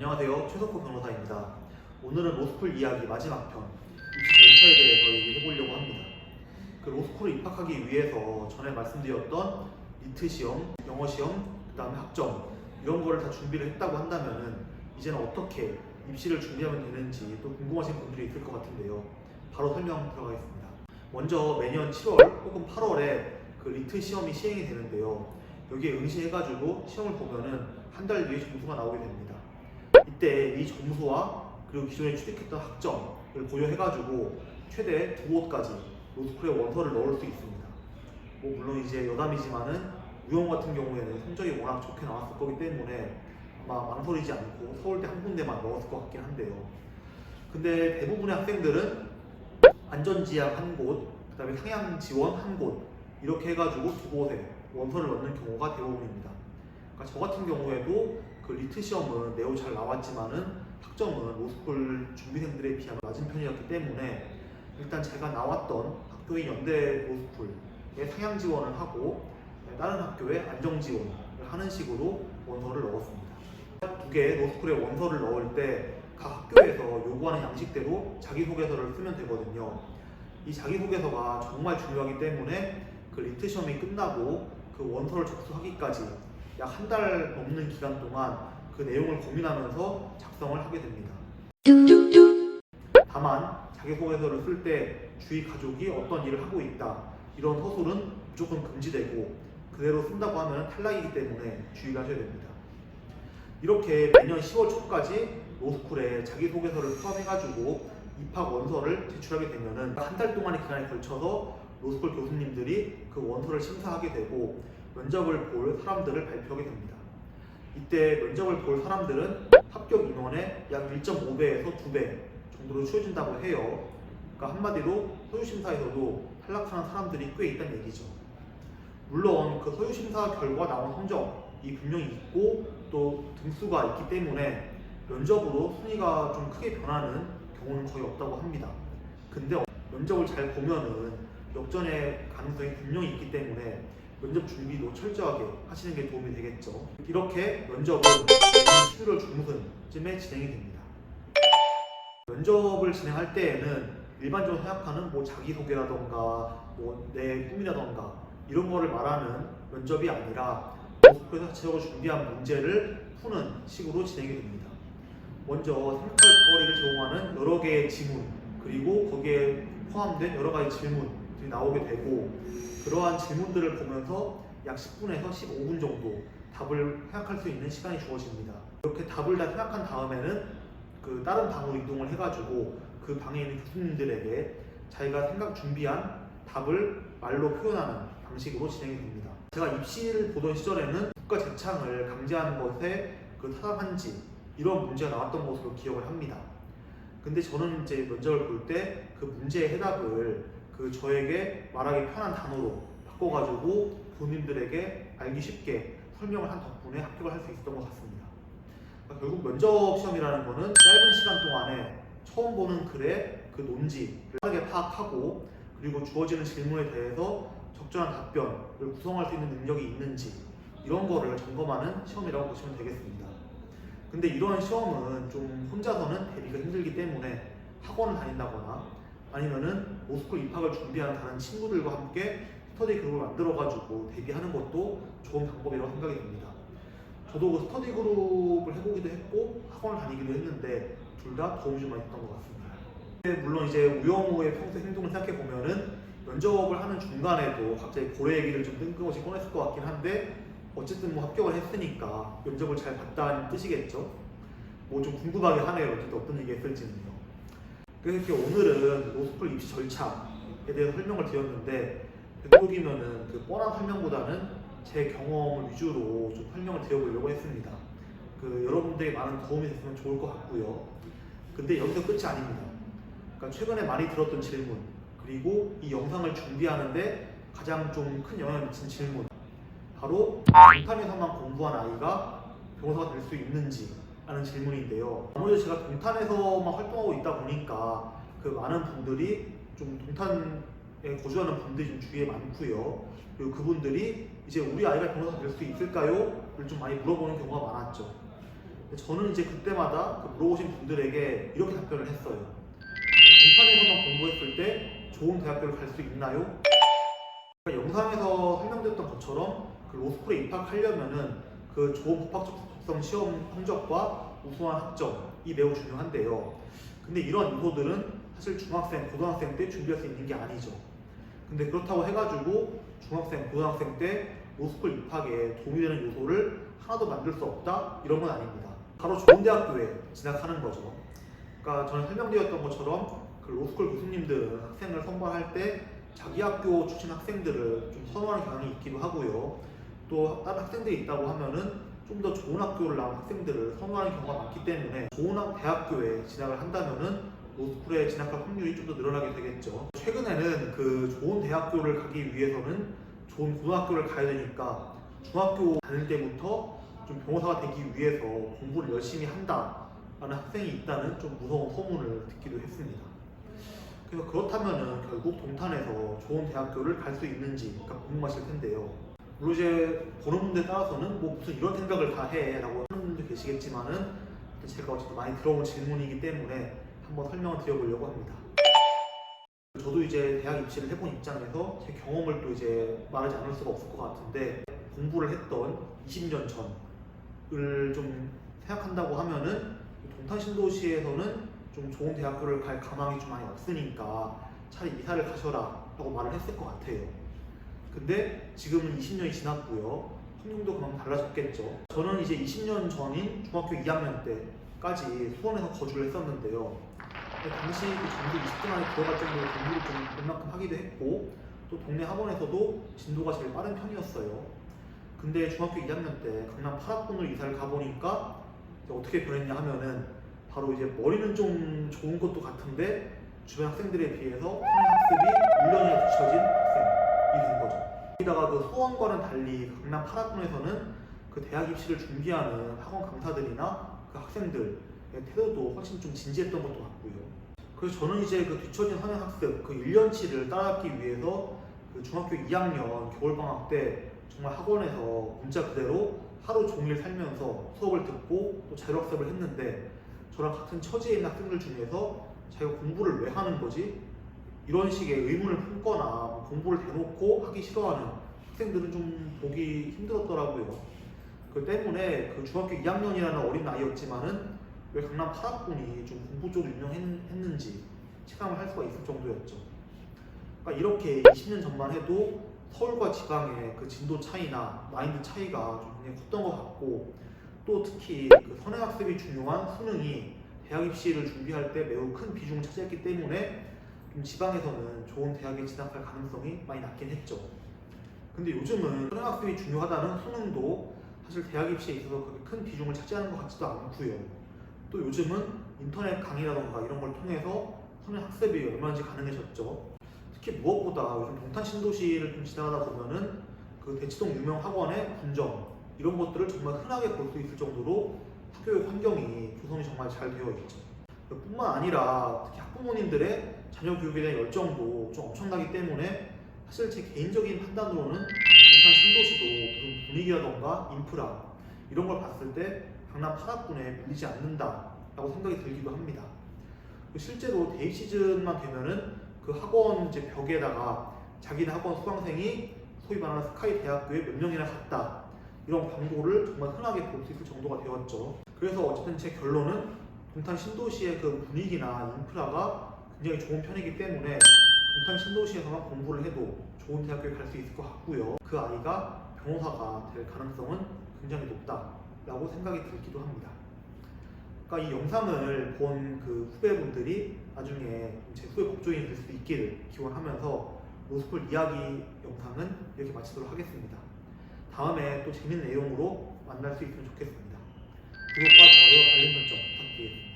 안녕하세요. 최석호 변호사입니다. 오늘은 로스쿨 이야기 마지막 편, 입시 절차에 대해서 얘기해 보려고 합니다. 그 로스쿨에 입학하기 위해서 전에 말씀드렸던 리트 시험, 영어 시험, 그 다음에 학점 이런 거를 다 준비를 했다고 한다면은 이제는 어떻게 입시를 준비하면 되는지 또 궁금하신 분들이 있을 것 같은데요. 바로 설명 들어가겠습니다. 먼저 매년 7월 혹은 8월에 그 리트 시험이 시행이 되는데요. 여기에 응시해가지고 시험을 보면은 한 달 뒤에 점수가 나오게 됩니다. 이때 이 점수와 그리고 기존에 취득했던 학점을 고려해가지고 최대 2곳까지 로스쿨에 원서를 넣을 수 있습니다. 물론 이제 여담이지만은 우영 같은 경우에는 성적이 워낙 좋게 나왔을 거기 때문에 아마 망설이지 않고 서울대 한 군데만 넣었을 것 같긴 한데요. 근데 대부분의 학생들은 안전지약 한 곳, 그 다음에 상향지원 한 곳 이렇게 해가지고 2곳에 원서를 넣는 경우가 대부분입니다. 그러니까 저 같은 경우에도 그 리트 시험은 매우 잘 나왔지만은 학점은 로스쿨 준비생들에 비하면 낮은 편이었기 때문에 일단 제가 나왔던 학교인 연대 로스쿨에 상향 지원을 하고 다른 학교에 안정 지원을 하는 식으로 원서를 넣었습니다. 두 개의 로스쿨에 원서를 넣을 때 각 학교에서 요구하는 양식대로 자기소개서를 쓰면 되거든요. 이 자기소개서가 정말 중요하기 때문에 그 리트 시험이 끝나고 그 원서를 접수하기까지 약 한 달 넘는 기간 동안 그 내용을 고민하면서 작성을 하게 됩니다. 다만 자기소개서를 쓸 때 주위 가족이 어떤 일을 하고 있다 이런 서술은 무조건 금지되고 그대로 쓴다고 하면 탈락이기 때문에 주의를 하셔야 됩니다. 이렇게 매년 10월 초까지 로스쿨에 자기소개서를 포함해가지고 입학 원서를 제출하게 되면은 한 달 동안의 기간에 걸쳐서 로스쿨 교수님들이 그 원서를 심사하게 되고 면접을 볼 사람들을 발표하게 됩니다. 이때 면접을 볼 사람들은 합격 인원의 약 1.5배에서 2배 정도로 추려진다고 해요. 그러니까 한마디로 서류심사에서도 탈락하는 사람들이 꽤 있다는 얘기죠. 물론 그 서류심사 결과 나온 성적이 분명히 있고 또 등수가 있기 때문에 면접으로 순위가 좀 크게 변하는 경우는 거의 없다고 합니다. 근데 면접을 잘 보면은 역전의 가능성이 분명히 있기 때문에 면접 준비도 철저하게 하시는 게 도움이 되겠죠. 이렇게 면접은 11월 중순쯤에 진행이 됩니다. 면접을 진행할 때에는 일반적으로 생각하는 자기소개라던가 내 꿈이라던가 이런 거를 말하는 면접이 아니라 로스쿨에서 자체적으로 준비한 문제를 푸는 식으로 진행이 됩니다. 먼저 생각할 거리를 제공하는 여러 개의 지문 그리고 거기에 포함된 여러 가지 질문들이 나오게 되고 그러한 질문들을 보면서 약 10분에서 15분 정도 답을 생각할 수 있는 시간이 주어집니다. 이렇게 답을 다 생각한 다음에는 그 다른 방으로 이동을 해가지고 그 방에 있는 교수님들에게 자기가 생각 준비한 답을 말로 표현하는 방식으로 진행이 됩니다. 제가 입시를 보던 시절에는 국가 재창을 강제하는 것에 그 타당한지 이런 문제가 나왔던 것으로 기억을 합니다. 근데 저는 이제 면접을 볼 때 그 문제의 해답을 그 저에게 말하기 편한 단어로 바꿔가지고 본인들에게 알기 쉽게 설명을 한 덕분에 합격을 할 수 있었던 것 같습니다. 그러니까 결국 면접 시험이라는 거는 짧은 시간 동안에 처음 보는 글의 그 논지를 빠르게 파악하고 그리고 주어지는 질문에 대해서 적절한 답변을 구성할 수 있는 능력이 있는지 이런 거를 점검하는 시험이라고 보시면 되겠습니다. 근데 이러한 시험은 좀 혼자서는 대비가 힘들기 때문에 학원을 다닌다거나 아니면은 로스쿨 입학을 준비하는 다른 친구들과 함께 스터디 그룹을 만들어가지고 대비하는 것도 좋은 방법이라고 생각이 됩니다. 저도 그 스터디 그룹을 해보기도 했고 학원을 다니기도 했는데 둘 다 도움이 좀 많이 됐던 것 같습니다. 물론 이제 우영우의 평소 행동을 생각해 보면은 면접을 하는 중간에도 갑자기 고래 얘기를 좀 뜬금없이 꺼냈을 것 같긴 한데 어쨌든 합격을 했으니까 면접을 잘 봤다는 뜻이겠죠. 좀 궁금하게 하네요. 어떤 얘기 했을지는요. 그래서 이렇게 오늘은 로스쿨 입시 절차에 대해서 설명을 드렸는데 되도록이면은 그 뻔한 설명보다는 제 경험을 위주로 좀 설명을 드려보려고 했습니다. 여러분들에게 많은 도움이 됐으면 좋을 것 같고요. 근데 여기서 끝이 아닙니다. 그러니까 최근에 많이 들었던 질문 그리고 이 영상을 준비하는데 가장 좀 큰 영향을 미친 질문 바로 동탄에서만 공부한 아이가 변호사가 될 수 있는지 라는 질문인데요. 아무래도 제가 동탄에서만 활동하고 있다 보니까 그 많은 분들이 좀 동탄에 거주하는 분들이 좀 주위에 많고요. 그리고 그분들이 이제 우리 아이가 변호사 될 수 있을까요? 를 좀 많이 물어보는 경우가 많았죠. 근데 저는 이제 그때마다 그 물어보신 분들에게 이렇게 답변을 했어요. 공판에서만 공부했을 때 좋은 대학교를 갈 수 있나요? 그러니까 영상에서 설명드렸던 것처럼 그 로스쿨에 입학하려면은 그 좋은 법학적 적성 시험 성적과 우수한 학점이 매우 중요한데요. 근데 이런 요소들은 사실 중학생, 고등학생 때 준비할 수 있는 게 아니죠. 근데 그렇다고 해가지고 중학생, 고등학생 때 로스쿨 입학에 도움이 되는 요소를 하나도 만들 수 없다? 이런 건 아닙니다. 바로 좋은 대학교에 진학하는 거죠. 그러니까 전에 설명드렸던 것처럼 그 로스쿨 교수님들은 학생을 선발할 때 자기 학교 출신 학생들을 좀 선호하는 경향이 있기도 하고요. 또 다른 학생들이 있다고 하면은 좀 더 좋은 학교를 나온 학생들을 선호하는 경우가 많기 때문에 좋은 대학교에 진학을 한다면은 로스쿨에 진학할 확률이 좀 더 늘어나게 되겠죠. 최근에는 그 좋은 대학교를 가기 위해서는 좋은 고등학교를 가야 되니까 중학교 다닐 때부터 좀 변호사가 되기 위해서 공부를 열심히 한다라는 학생이 있다는 좀 무서운 소문을 듣기도 했습니다. 그래서 그렇다면은 결국 동탄에서 좋은 대학교를 갈 수 있는지가 궁금하실 텐데요. 물론 이제 보는 분들에 따라서는 뭐 무슨 이런 생각을 다 해 라고 하는 분도 계시겠지만은 제가 어쨌든 많이 들어온 질문이기 때문에 한번 설명을 드려보려고 합니다. 저도 이제 대학 입시를 해본 입장에서 제 경험을 또 이제 말하지 않을 수가 없을 것 같은데, 공부를 했던 20년 전을 좀 생각한다고 하면은 동탄 신도시에서는 좀 좋은 대학교를 갈 가망이 좀 많이 없으니까 차라리 이사를 가셔라 라고 말을 했을 것 같아요. 근데 지금은 20년이 지났고요. 환경도 그만큼 달라졌겠죠. 저는 이제 20년 전인 중학교 2학년 때까지 수원에서 거주를 했었는데요. 당시 그 전교 20등 안에 들어갈 정도로 공부를 좀 웬만큼 하기도 했고, 또 동네 학원에서도 진도가 제일 빠른 편이었어요. 근데 중학교 2학년 때 강남 8학군으로 이사를 가보니까 어떻게 변했냐 하면은 바로 이제 머리는 좀 좋은 것도 같은데 주변 학생들에 비해서 학습이 1년이나 뒤처진 학생이 된 거죠. 거기다가 그 수원과는 달리 강남 8학군에서는 그 대학 입시를 준비하는 학원 강사들이나 그 학생들의 태도도 훨씬 좀 진지했던 것도 같고요. 그래서 저는 이제 그 뒤처진 선행학습 그 1년치를 따라잡기 위해서 그 중학교 2학년 겨울방학 때 정말 학원에서 문자 그대로 하루 종일 살면서 수업을 듣고 또 자율학습을 했는데, 저랑 같은 처지에 있는 학생들 중에서 자기가 공부를 왜 하는 거지? 이런 식의 의문을 품거나 공부를 대놓고 하기 싫어하는 학생들은 좀 보기 힘들었더라고요. 그 때문에 그 중학교 2학년이라는 어린 나이였지만은 왜 강남 8학군이 좀 공부 쪽으로 유명했는지 체감을 할 수가 있을 정도였죠. 그러니까 이렇게 20년 전만 해도 서울과 지방의 그 진도 차이나 마인드 차이가 좀 굉장히 컸던 것 같고, 또 특히 그 선행학습이 중요한 수능이 대학 입시를 준비할 때 매우 큰 비중을 차지했기 때문에 좀 지방에서는 좋은 대학에 진학할 가능성이 많이 낮긴 했죠. 근데 요즘은 선행학습이 중요하다는 수능도 사실 대학 입시에 있어서 그렇게 큰 비중을 차지하는 것 같지도 않고요. 또 요즘은 인터넷 강의라던가 이런 걸 통해서 선행학습이 얼마든지 가능해졌죠. 특히 무엇보다 요즘 동탄 신도시를 좀 지나가다 보면은 그 대치동 유명 학원의 분점 이런 것들을 정말 흔하게 볼 수 있을 정도로 학교의 환경이 조성이 정말 잘 되어 있죠. 뿐만 아니라 특히 학부모님들의 자녀 교육에 대한 열정도 좀 엄청나기 때문에 사실 제 개인적인 판단으로는 동탄 신도시도 무슨 분위기라던가 인프라 이런 걸 봤을 때 강남 8학군에 밀리지 않는다라고 생각이 들기도 합니다. 실제로 대입 시즌만 되면은 그 학원 이제 벽에다가 자기네 학원 수강생이 소위 말하는 스카이 대학교에 몇 명이나 갔다 이런 광고를 정말 흔하게 볼 수 있을 정도가 되었죠. 그래서 어쨌든 제 결론은 동탄 신도시의 그 분위기나 인프라가 굉장히 좋은 편이기 때문에 동탄 신도시에서만 공부를 해도 좋은 대학교에 갈 수 있을 것 같고요. 그 아이가 변호사가 될 가능성은 굉장히 높다라고 생각이 들기도 합니다. 그러니까 이 영상을 본 그 후배분들이 나중에 제 후배 법조인이 될 수 있기를 기원하면서 로스쿨 이야기 영상은 이렇게 마치도록 하겠습니다. 다음에 또 재밌는 내용으로 만날 수 있으면 좋겠습니다. 구독과 좋아요, 알림 설정 부탁드립니다.